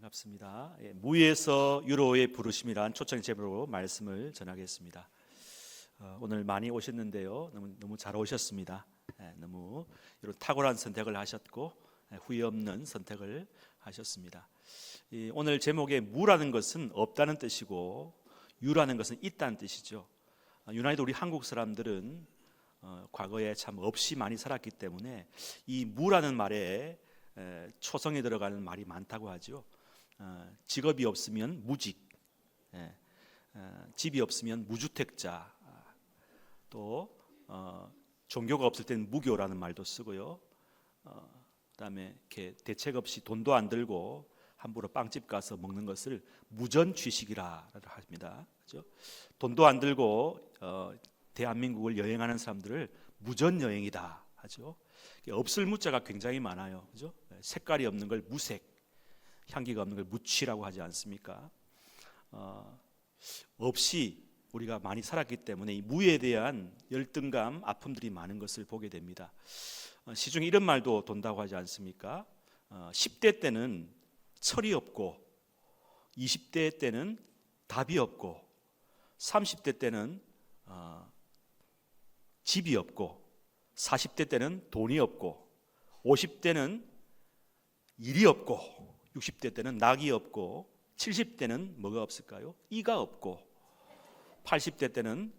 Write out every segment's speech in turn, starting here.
반갑습니다. 무에서 유로의 부르심이란 초청 제목으로 말씀을 전하겠습니다. 오늘 많이 오셨는데요, 너무 잘 오셨습니다. 너무 이런 탁월한 선택을 하셨고 후회 없는 선택을 하셨습니다. 오늘 제목의 무라는 것은 없다는 뜻이고 유라는 것은 있다는 뜻이죠. 유난히도 우리 한국 사람들은 과거에 참 없이 많이 살았기 때문에 이 무라는 말에 초성에 들어가는 말이 많다고 하죠. 직업이 없으면 무직, 집이 없으면 무주택자, 또 종교가 없을 때는 무교라는 말도 쓰고요. 그다음에 이렇게 대책 없이 돈도 안 들고 함부로 빵집 가서 먹는 것을 무전취식이라 합니다. 그렇죠? 돈도 안 들고 대한민국을 여행하는 사람들을 무전여행이다 하죠. 없을 무자가 굉장히 많아요. 그죠? 색깔이 없는 걸 무색, 향기가 없는 걸 무취라고 하지 않습니까? 없이 우리가 많이 살았기 때문에 이 무에 대한 열등감, 아픔들이 많은 것을 보게 됩니다. 시중에 이런 말도 돈다고 하지 않습니까? 10대 때는 철이 없고 20대 때는 답이 없고 30대 때는 집이 없고 40대 때는 돈이 없고 50대는 일이 없고 60대 때는 낙이 없고 70대는 뭐가 없을까요? 이가 없고 80대 때는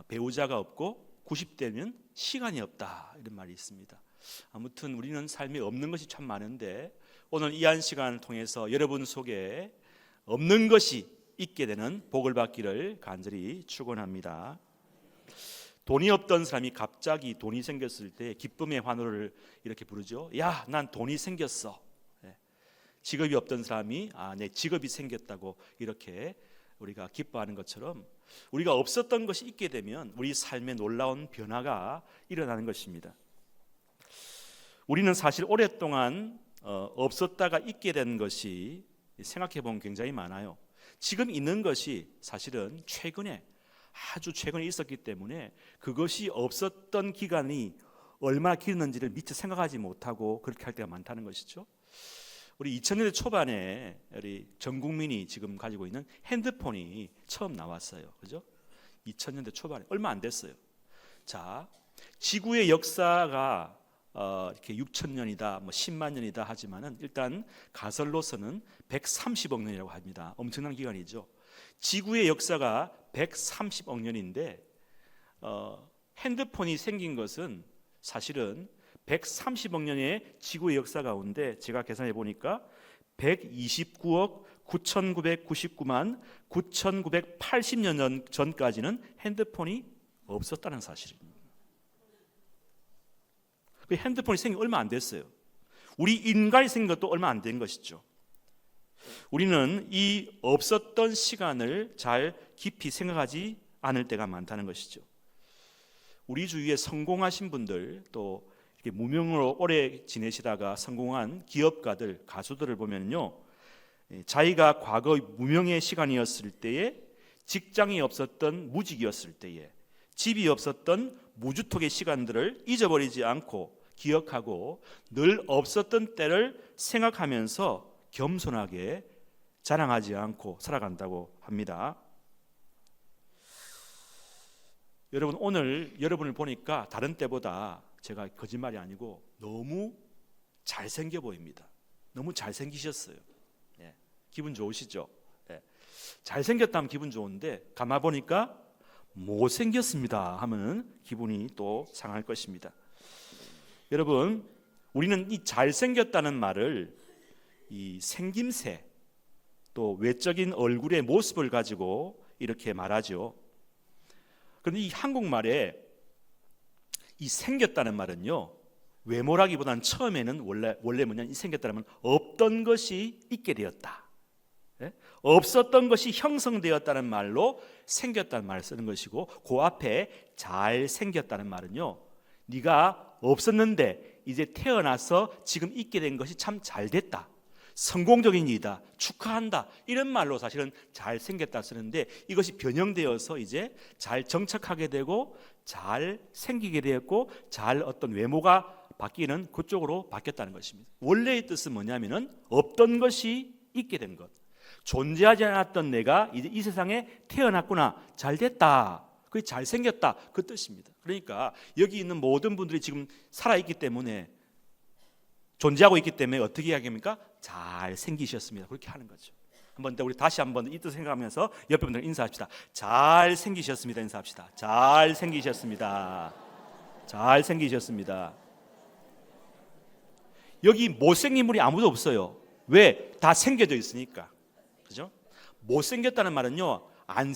배우자가 없고 90대는 시간이 없다, 이런 말이 있습니다. 아무튼 우리는 삶에 없는 것이 참 많은데 오늘 이 한 시간을 통해서 여러분 속에 없는 것이 있게 되는 복을 받기를 간절히 축원합니다. 돈이 없던 사람이 갑자기 돈이 생겼을 때 기쁨의 환호를 이렇게 부르죠. 야, 난 돈이 생겼어. 직업이 없던 사람이 내 직업이 생겼다고 이렇게 우리가 기뻐하는 것처럼 우리가 없었던 것이 있게 되면 우리 삶에 놀라운 변화가 일어나는 것입니다. 우리는 사실 오랫동안 없었다가 있게 된 것이 생각해 보면 굉장히 많아요. 지금 있는 것이 사실은 아주 최근에 있었기 때문에 그것이 없었던 기간이 얼마나 길었는지를 미처 생각하지 못하고 그렇게 할 때가 많다는 것이죠. 우리 2000년대 초반에 우리 전 국민이 지금 가지고 있는 핸드폰이 처음 나왔어요. 그죠? 2000년대 초반에 얼마 안 됐어요. 자, 지구의 역사가 이렇게 6,000년이다, 10만 년이다 하지만은 일단 가설로서는 130억 년이라고 합니다. 엄청난 기간이죠. 지구의 역사가 130억 년인데 핸드폰이 생긴 것은 사실은 130억 년의 지구의 역사 가운데 제가 계산해 보니까 129억 9,999만 9,980년 전까지는 핸드폰이 없었다는 사실입니다. 그 핸드폰이 생긴 얼마 안 됐어요. 우리 인간이 생긴 것도 얼마 안 된 것이죠. 우리는 이 없었던 시간을 잘 깊이 생각하지 않을 때가 많다는 것이죠. 우리 주위에 성공하신 분들, 또 이렇게 무명으로 오래 지내시다가 성공한 기업가들, 가수들을 보면요, 자기가 과거 무명의 시간이었을 때에, 직장이 없었던 무직이었을 때에, 집이 없었던 무주택의 시간들을 잊어버리지 않고 기억하고 늘 없었던 때를 생각하면서 겸손하게 자랑하지 않고 살아간다고 합니다. 여러분, 오늘 여러분을 보니까 다른 때보다 제가 거짓말이 아니고 너무 잘생겨 보입니다. 너무 잘생기셨어요. 기분 좋으시죠? 잘생겼다면 기분 좋은데 가만 보니까 못생겼습니다 하면 기분이 또 상할 것입니다. 여러분, 우리는 이 잘생겼다는 말을 이 생김새, 또 외적인 얼굴의 모습을 가지고 이렇게 말하죠. 그런데 이 한국말에 이 생겼다는 말은요, 외모라기보다는 처음에는 원래 뭐냐, 이 생겼다는 말은 없던 것이 있게 되었다, 없었던 것이 형성되었다는 말로 생겼다는 말을 쓰는 것이고, 그 앞에 잘생겼다는 말은요, 네가 없었는데 이제 태어나서 지금 있게 된 것이 참 잘됐다, 성공적인 일이다, 축하한다, 이런 말로 사실은 잘생겼다 쓰는데, 이것이 변형되어서 이제 잘 정착하게 되고 잘 생기게 되었고 잘 어떤 외모가 바뀌는 그쪽으로 바뀌었다는 것입니다. 원래의 뜻은 뭐냐면은 없던 것이 있게 된 것. 존재하지 않았던 내가 이제 이 세상에 태어났구나. 잘 됐다. 그게 잘생겼다. 그 뜻입니다. 그러니까 여기 있는 모든 분들이 지금 살아있기 때문에, 존재하고 있기 때문에 어떻게 이야기합니까? 잘생기셨습니다. 그렇게 하는 거죠. 한번 우리 다시 한번 이 뜻 생각하면서 옆에 분들 인사합시다. 잘생기셨습니다. 인사합시다. 잘생기셨습니다. 잘생기셨습니다. 여기 못생긴 분이 아무도 없어요. 왜? 다 생겨져 있으니까. 그죠? 못생겼다는 말은요, 안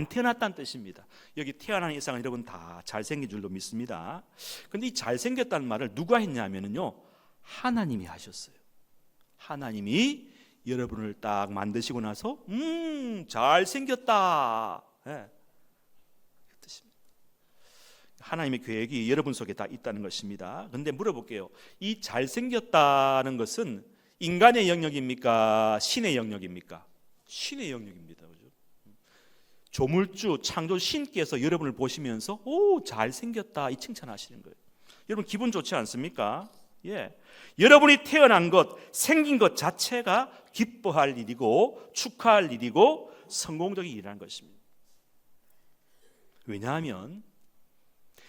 태어났다는 뜻입니다. 여기 태어나는 이상은 여러분 다 잘생긴 줄로 믿습니다. 근데 이 잘생겼다는 말을 누가 했냐면요, 하나님이 하셨어요. 하나님이 여러분을 딱 만드시고 나서 잘생겼다. 네. 그 뜻입니다. 하나님의 계획이 여러분 속에 다 있다는 것입니다. 그런데 물어볼게요. 이 잘생겼다는 것은 인간의 영역입니까? 신의 영역입니까? 신의 영역입니다. 그죠? 조물주 창조 신께서 여러분을 보시면서 오, 잘생겼다 이 칭찬하시는 거예요. 여러분 기분 좋지 않습니까? 예. 여러분이 태어난 것, 생긴 것 자체가 기뻐할 일이고 축하할 일이고 성공적인 일이라는 것입니다. 왜냐하면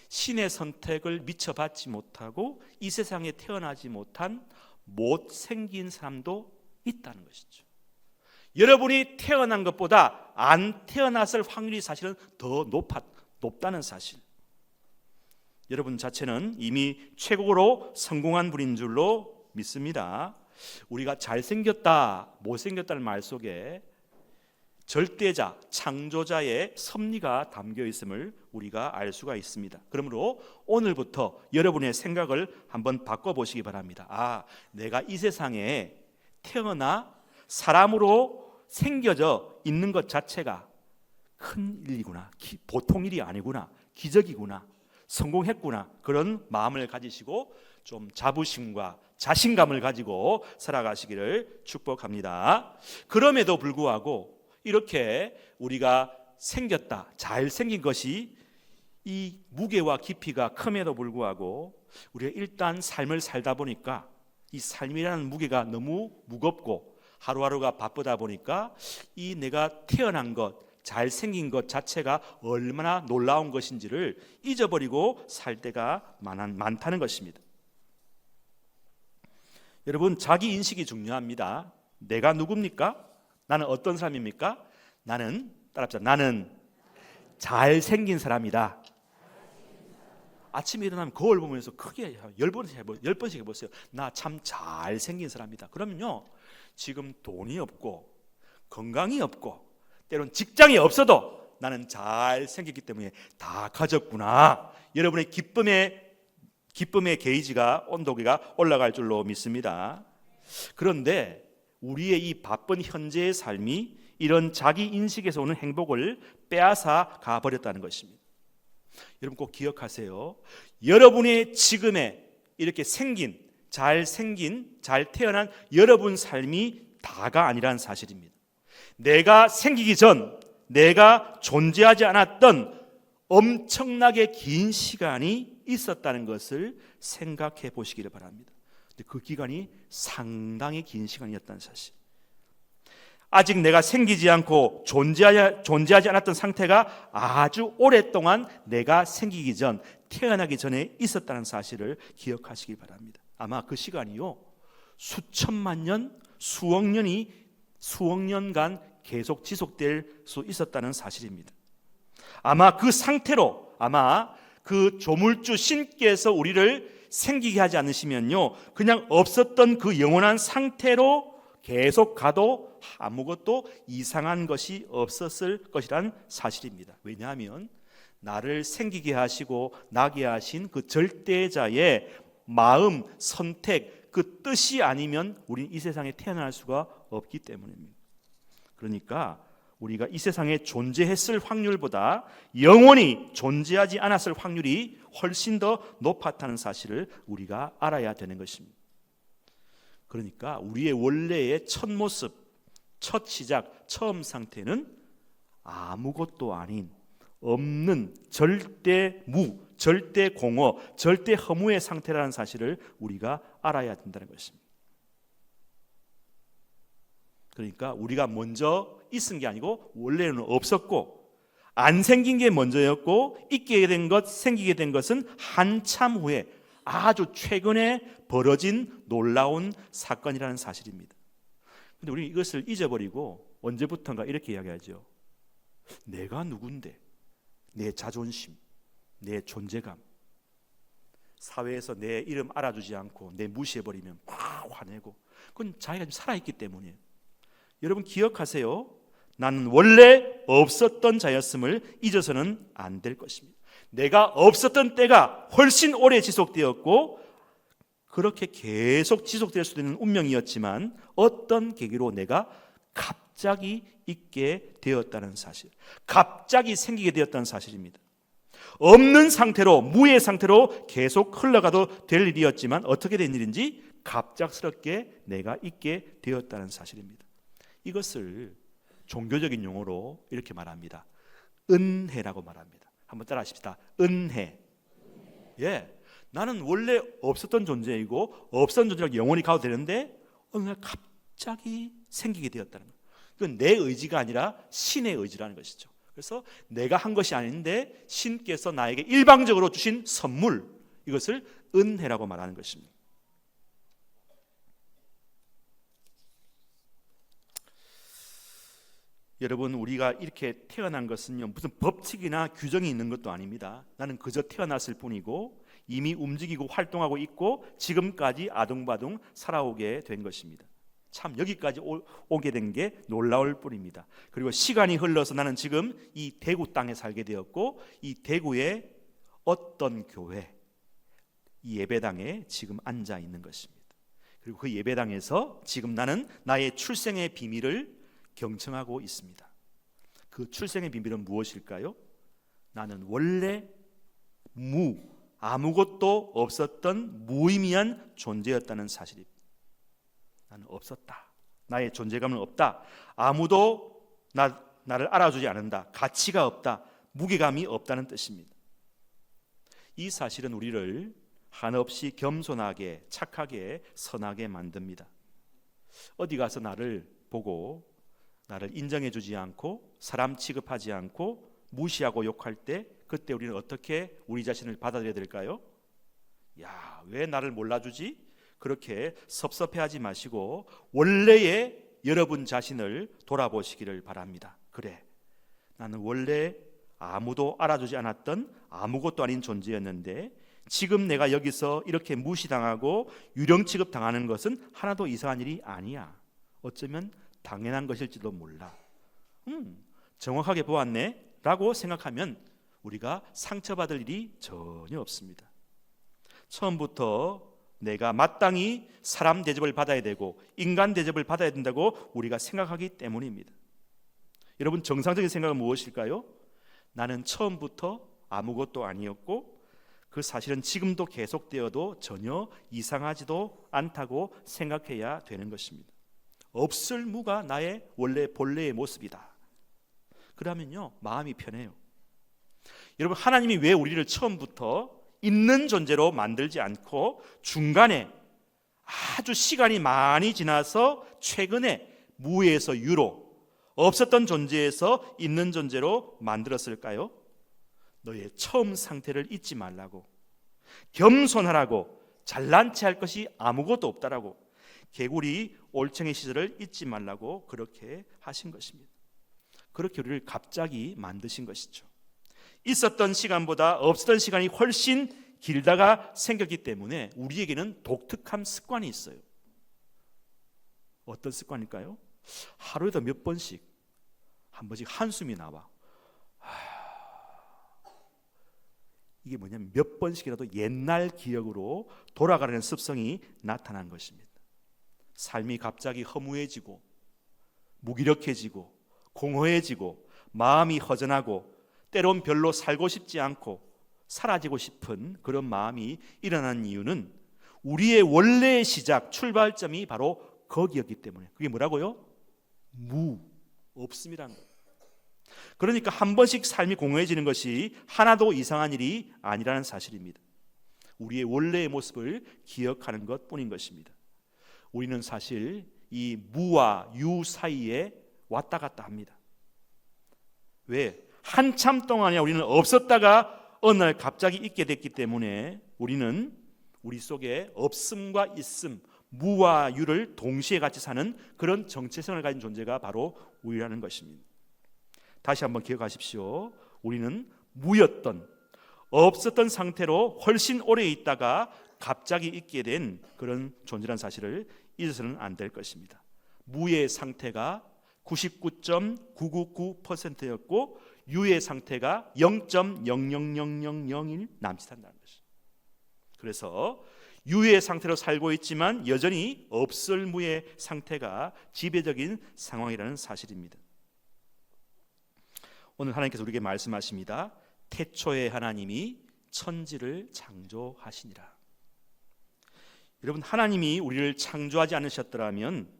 신의 선택을 미처 받지 못하고 이 세상에 태어나지 못한 못생긴 사람도 있다는 것이죠. 여러분이 태어난 것보다 안 태어났을 확률이 사실은 더 높다는 사실. 여러분 자체는 이미 최고로 성공한 분인 줄로 믿습니다. 우리가 잘생겼다, 못생겼다는 말 속에 절대자, 창조자의 섭리가 담겨 있음을 우리가 알 수가 있습니다. 그러므로 오늘부터 여러분의 생각을 한번 바꿔보시기 바랍니다. 아, 내가 이 세상에 태어나 사람으로 생겨져 있는 것 자체가 큰 일이구나, 보통 일이 아니구나, 기적이구나, 성공했구나, 그런 마음을 가지시고 좀 자부심과 자신감을 가지고 살아가시기를 축복합니다. 그럼에도 불구하고 이렇게 우리가 생겼다, 잘생긴 것이 이 무게와 깊이가 큼에도 불구하고 우리가 일단 삶을 살다 보니까 이 삶이라는 무게가 너무 무겁고 하루하루가 바쁘다 보니까 이 내가 태어난 것, 잘생긴 것 자체가 얼마나 놀라운 것인지를 잊어버리고 살 때가 많다는 것입니다. 여러분, 자기 인식이 중요합니다. 내가 누굽니까? 나는 어떤 사람입니까? 나는, 따라합시다. 나는 잘생긴 사람이다. 아침에 일어나면 거울 보면서 크게 10번씩 해보세요. 나 참 잘생긴 사람이다. 그러면요, 지금 돈이 없고 건강이 없고 때론 직장이 없어도 나는 잘생겼기 때문에 다 가졌구나. 여러분의 기쁨의 게이지가, 온도계가 올라갈 줄로 믿습니다. 그런데 우리의 이 바쁜 현재의 삶이 이런 자기 인식에서 오는 행복을 빼앗아 가버렸다는 것입니다. 여러분 꼭 기억하세요. 여러분의 지금의 이렇게 잘 태어난 여러분 삶이 다가 아니라는 사실입니다. 내가 생기기 전, 내가 존재하지 않았던 엄청나게 긴 시간이 있었다는 것을 생각해 보시기를 바랍니다. 그 기간이 상당히 긴 시간이었다는 사실. 아직 내가 생기지 않고 존재하지 않았던 상태가 아주 오랫동안 내가 생기기 전, 태어나기 전에 있었다는 사실을 기억하시기 바랍니다. 아마 그 시간이요, 수천만 년, 수억 년간 계속 지속될 수 있었다는 사실입니다. 아마 그 상태로, 아마 그 조물주 신께서 우리를 생기게 하지 않으시면요, 그냥 없었던 그 영원한 상태로 계속 가도 아무것도 이상한 것이 없었을 것이란 사실입니다. 왜냐하면 나를 생기게 하시고 나게 하신 그 절대자의 마음, 선택, 그 뜻이 아니면 우리는 이 세상에 태어날 수가 없기 때문입니다. 그러니까 우리가 이 세상에 존재했을 확률보다 영원히 존재하지 않았을 확률이 훨씬 더 높았다는 사실을 우리가 알아야 되는 것입니다. 그러니까 우리의 원래의 첫 모습, 첫 시작, 처음 상태는 아무것도 아닌, 없는, 절대 공허, 절대 허무의 상태라는 사실을 우리가 알아야 된다는 것입니다. 그러니까 우리가 먼저 있은 게 아니고 원래는 없었고, 안 생긴 게 먼저였고, 있게 된 것, 생기게 된 것은 한참 후에 아주 최근에 벌어진 놀라운 사건이라는 사실입니다. 그런데 우리는 이것을 잊어버리고 언제부턴가 이렇게 이야기하죠. 내가 누군데, 내 자존심, 내 존재감, 사회에서 내 이름 알아주지 않고 내 무시해버리면 막 화내고, 그건 자기가 좀 살아있기 때문이에요. 여러분 기억하세요. 나는 원래 없었던 자였음을 잊어서는 안 될 것입니다. 내가 없었던 때가 훨씬 오래 지속되었고, 그렇게 계속 지속될 수도 있는 운명이었지만 어떤 계기로 내가 갑자기 있게 되었다는 사실, 갑자기 생기게 되었다는 사실입니다. 없는 상태로, 무의 상태로 계속 흘러가도 될 일이었지만 어떻게 된 일인지 갑작스럽게 내가 있게 되었다는 사실입니다. 이것을 종교적인 용어로 이렇게 말합니다. 은혜라고 말합니다. 한번 따라 하십시다. 은혜. 예, 나는 원래 없었던 존재이고 없었던 존재라고 영원히 가도 되는데 어느 날 갑자기 생기게 되었다는 거예요. 그건 내 의지가 아니라 신의 의지라는 것이죠. 그래서 내가 한 것이 아닌데 신께서 나에게 일방적으로 주신 선물, 이것을 은혜라고 말하는 것입니다. 여러분, 우리가 이렇게 태어난 것은요, 무슨 법칙이나 규정이 있는 것도 아닙니다. 나는 그저 태어났을 뿐이고 이미 움직이고 활동하고 있고 지금까지 아둥바둥 살아오게 된 것입니다. 참 여기까지 오게 된 게 놀라울 뿐입니다. 그리고 시간이 흘러서 나는 지금 이 대구 땅에 살게 되었고, 이 대구의 어떤 교회, 이 예배당에 지금 앉아 있는 것입니다. 그리고 그 예배당에서 지금 나는 나의 출생의 비밀을 경청하고 있습니다. 그 출생의 비밀은 무엇일까요? 나는 원래 아무것도 없었던 무의미한 존재였다는 사실입니다. 나는 없었다. 나의 존재감은 없다. 아무도 나를 알아주지 않는다. 가치가 없다. 무게감이 없다는 뜻입니다. 이 사실은 우리를 한없이 겸손하게, 착하게, 선하게 만듭니다. 어디 가서 나를 보고 나를 인정해주지 않고 사람 취급하지 않고 무시하고 욕할 때, 그때 우리는 어떻게 우리 자신을 받아들여야 될까요? 야, 왜 나를 몰라주지? 그렇게 섭섭해하지 마시고 원래의 여러분 자신을 돌아보시기를 바랍니다. 그래, 나는 원래 아무도 알아주지 않았던 아무것도 아닌 존재였는데 지금 내가 여기서 이렇게 무시당하고 유령 취급당하는 것은 하나도 이상한 일이 아니야. 어쩌면 당연한 것일지도 몰라. 정확하게 보았네 라고 생각하면 우리가 상처받을 일이 전혀 없습니다. 처음부터 내가 마땅히 사람 대접을 받아야 되고 인간 대접을 받아야 된다고 우리가 생각하기 때문입니다. 여러분, 정상적인 생각은 무엇일까요? 나는 처음부터 아무것도 아니었고 그 사실은 지금도 계속되어도 전혀 이상하지도 않다고 생각해야 되는 것입니다. 없을 무가 나의 원래 본래의 모습이다. 그러면요, 마음이 편해요. 여러분, 하나님이 왜 우리를 처음부터 있는 존재로 만들지 않고 중간에 아주 시간이 많이 지나서 최근에 무에서 유로, 없었던 존재에서 있는 존재로 만들었을까요? 너의 처음 상태를 잊지 말라고, 겸손하라고, 잘난 체할 것이 아무것도 없다라고, 개구리 올챙이 시절을 잊지 말라고 그렇게 하신 것입니다. 그렇게 우리를 갑자기 만드신 것이죠. 있었던 시간보다 없었던 시간이 훨씬 길다가 생겼기 때문에 우리에게는 독특한 습관이 있어요. 어떤 습관일까요? 하루에도 몇 번씩, 한 번씩 한숨이 나와. 이게 뭐냐면 몇 번씩이라도 옛날 기억으로 돌아가려는 습성이 나타난 것입니다. 삶이 갑자기 허무해지고 무기력해지고 공허해지고 마음이 허전하고 때론 별로 살고 싶지 않고 사라지고 싶은 그런 마음이 일어나는 이유는 우리의 원래의 시작, 출발점이 바로 거기였기 때문에. 그게 뭐라고요? 없음이라는 거예요. 그러니까 한 번씩 삶이 공허해지는 것이 하나도 이상한 일이 아니라는 사실입니다. 우리의 원래의 모습을 기억하는 것뿐인 것입니다. 우리는 사실 이 무와 유 사이에 왔다 갔다 합니다. 왜? 한참 동안에 우리는 없었다가 어느 날 갑자기 있게 됐기 때문에 우리는 우리 속에 없음과 있음, 무와 유를 동시에 같이 사는 그런 정체성을 가진 존재가 바로 우리라는 것입니다. 다시 한번 기억하십시오. 우리는 무였던, 없었던 상태로 훨씬 오래 있다가 갑자기 있게 된 그런 존재라는 사실을 잊어서는 안 될 것입니다. 무의 상태가 99.999%였고 유의 상태가 0.0000001 남짓한다는 것이죠. 그래서 유의 상태로 살고 있지만 여전히 없을 무의 상태가 지배적인 상황이라는 사실입니다. 오늘 하나님께서 우리에게 말씀하십니다. 태초에 하나님이 천지를 창조하시니라. 여러분, 하나님이 우리를 창조하지 않으셨더라면,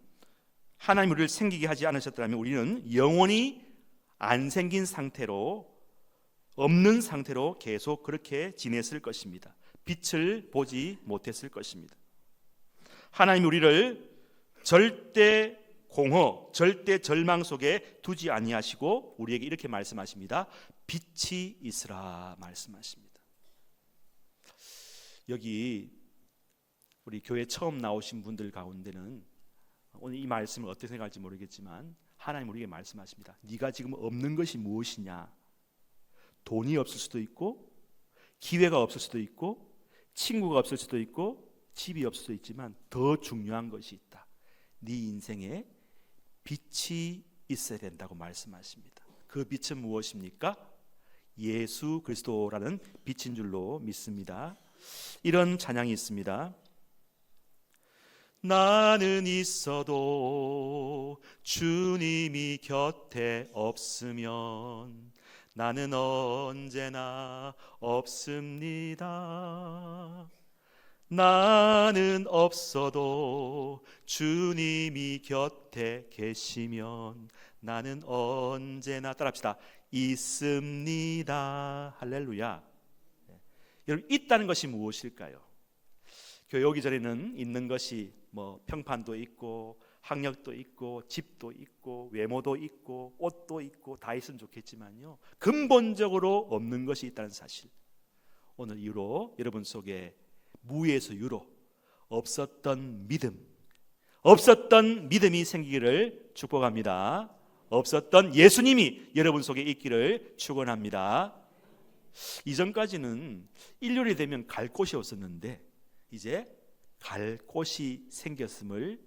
하나님 우리를 생기게 하지 않으셨더라면 우리는 영원히 안 생긴 상태로, 없는 상태로 계속 그렇게 지냈을 것입니다. 빛을 보지 못했을 것입니다. 하나님이 우리를 절대 공허, 절대 절망 속에 두지 아니하시고 우리에게 이렇게 말씀하십니다. 빛이 있으라 말씀하십니다. 여기 우리 교회 처음 나오신 분들 가운데는 오늘 이 말씀을 어떻게 생각할지 모르겠지만 하나님 우리에게 말씀하십니다. 네가 지금 없는 것이 무엇이냐? 돈이 없을 수도 있고 기회가 없을 수도 있고 친구가 없을 수도 있고 집이 없을 수도 있지만 더 중요한 것이 있다. 네 인생에 빛이 있어야 된다고 말씀하십니다. 그 빛은 무엇입니까? 예수 그리스도라는 빛인 줄로 믿습니다. 이런 찬양이 있습니다. 나는 있어도 주님이 곁에 없으면 나는 언제나 없습니다. 나는 없어도 주님이 곁에 계시면 나는 언제나, 따라합시다, 있습니다. 할렐루야. 여러분, 있다는 것이 무엇일까요? 교회 오기 전에는 있는 것이 평판도 있고 학력도 있고 집도 있고 외모도 있고 옷도 있고 다 있으면 좋겠지만요, 근본적으로 없는 것이 있다는 사실, 오늘 이후로 여러분 속에 무에서 유로 없었던 믿음, 없었던 믿음이 생기기를 축복합니다. 없었던 예수님이 여러분 속에 있기를 축원합니다. 이전까지는 일요일이 되면 갈 곳이 없었는데 이제 갈 곳이 생겼음을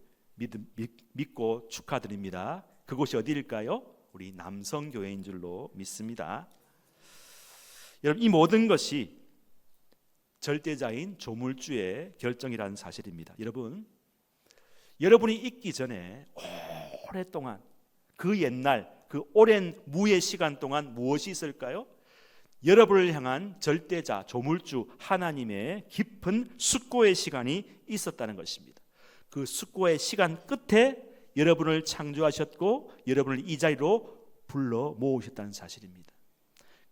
믿고 축하드립니다. 그곳이 어디일까요? 우리 남성교회인 줄로 믿습니다. 여러분, 이 모든 것이 절대자인 조물주의 결정이라는 사실입니다. 여러분이 있기 전에 오랫동안, 그 옛날 그 오랜 무의 시간 동안 무엇이 있을까요? 여러분을 향한 절대자 조물주 하나님의 깊은 숙고의 시간이 있었다는 것입니다. 그 숙고의 시간 끝에 여러분을 창조하셨고 여러분을 이 자리로 불러 모으셨다는 사실입니다.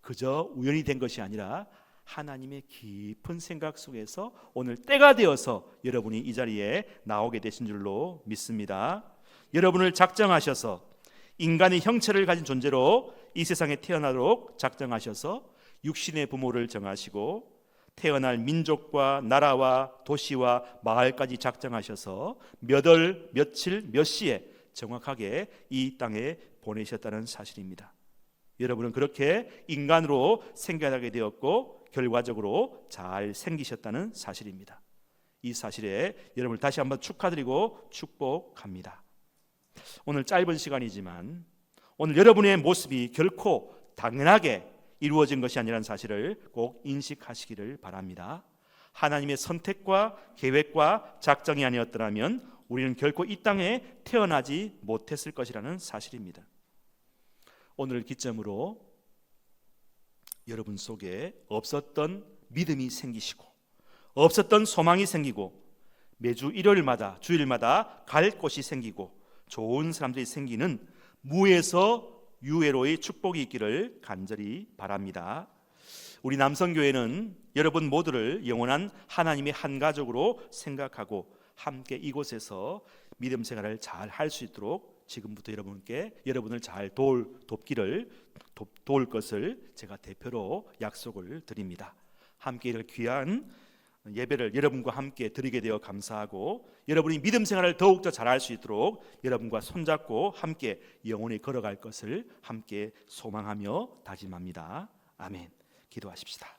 그저 우연히 된 것이 아니라 하나님의 깊은 생각 속에서 오늘 때가 되어서 여러분이 이 자리에 나오게 되신 줄로 믿습니다. 여러분을 작정하셔서 인간의 형체를 가진 존재로 이 세상에 태어나도록 작정하셔서 육신의 부모를 정하시고 태어날 민족과 나라와 도시와 마을까지 작정하셔서 몇 월, 며칠, 몇 시에 정확하게 이 땅에 보내셨다는 사실입니다. 여러분은 그렇게 인간으로 생겨나게 되었고 결과적으로 잘 생기셨다는 사실입니다. 이 사실에 여러분을 다시 한번 축하드리고 축복합니다. 오늘 짧은 시간이지만 오늘 여러분의 모습이 결코 당연하게 이루어진 것이 아니라는 사실을 꼭 인식하시기를 바랍니다. 하나님의 선택과 계획과 작정이 아니었더라면 우리는 결코 이 땅에 태어나지 못했을 것이라는 사실입니다. 오늘 기점으로 여러분 속에 없었던 믿음이 생기시고 없었던 소망이 생기고 매주 일요일마다 주일마다 갈 곳이 생기고 좋은 사람들이 생기는 무에서 유해로의 축복이 있기를 간절히 바랍니다. 우리 남성교회는 여러분 모두를 영원한 하나님의 한 가족으로 생각하고 함께 이곳에서 믿음 생활을 잘 할 수 있도록 지금부터 여러분을 잘 도울 것을 제가 대표로 약속을 드립니다. 함께 이를 귀한 예배를 여러분과 함께 드리게 되어 감사하고, 여러분이 믿음 생활을 더욱더 잘할 수 있도록 여러분과 손잡고 함께 영원히 걸어갈 것을 함께 소망하며 다짐합니다. 아멘. 기도하십시다.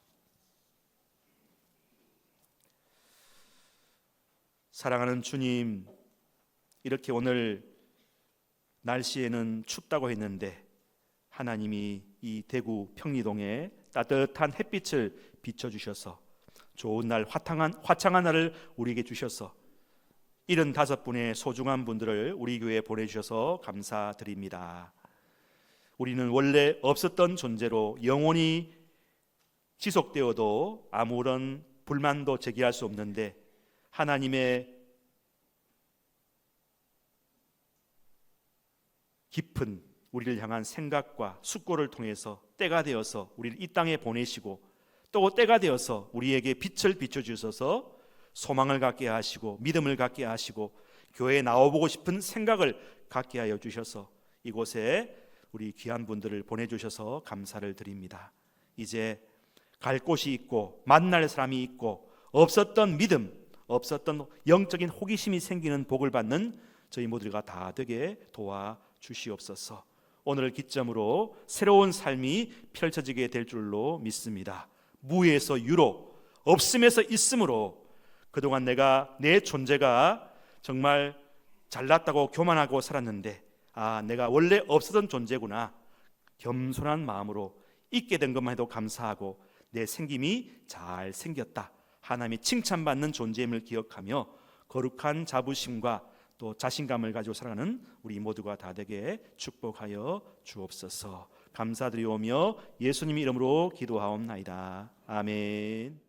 사랑하는 주님, 이렇게 오늘 날씨에는 춥다고 했는데 하나님이 이 대구 평리동에 따뜻한 햇빛을 비춰주셔서 좋은 날, 화창한 날을 우리에게 주셔서 75분의 소중한 분들을 우리 교회에 보내주셔서 감사드립니다. 우리는 원래 없었던 존재로 영원히 지속되어도 아무런 불만도 제기할 수 없는데, 하나님의 깊은 우리를 향한 생각과 숙고를 통해서 때가 되어서 우리를 이 땅에 보내시고, 또 때가 되어서 우리에게 빛을 비춰주셔서 소망을 갖게 하시고 믿음을 갖게 하시고 교회에 나와보고 싶은 생각을 갖게 하여 주셔서 이곳에 우리 귀한 분들을 보내주셔서 감사를 드립니다. 이제 갈 곳이 있고 만날 사람이 있고 없었던 믿음, 없었던 영적인 호기심이 생기는 복을 받는 저희 모두가 다 되게 도와주시옵소서. 오늘을 기점으로 새로운 삶이 펼쳐지게 될 줄로 믿습니다. 무에서 유로, 없음에서 있음으로 그동안 내 존재가 정말 잘났다고 교만하고 살았는데, 내가 원래 없었던 존재구나, 겸손한 마음으로 있게 된 것만 해도 감사하고 내 생김이 잘 생겼다, 하나님이 칭찬받는 존재임을 기억하며 거룩한 자부심과 또 자신감을 가지고 살아가는 우리 모두가 다 되게 축복하여 주옵소서. 감사드리오며 예수님의 이름으로 기도하옵나이다. 아멘.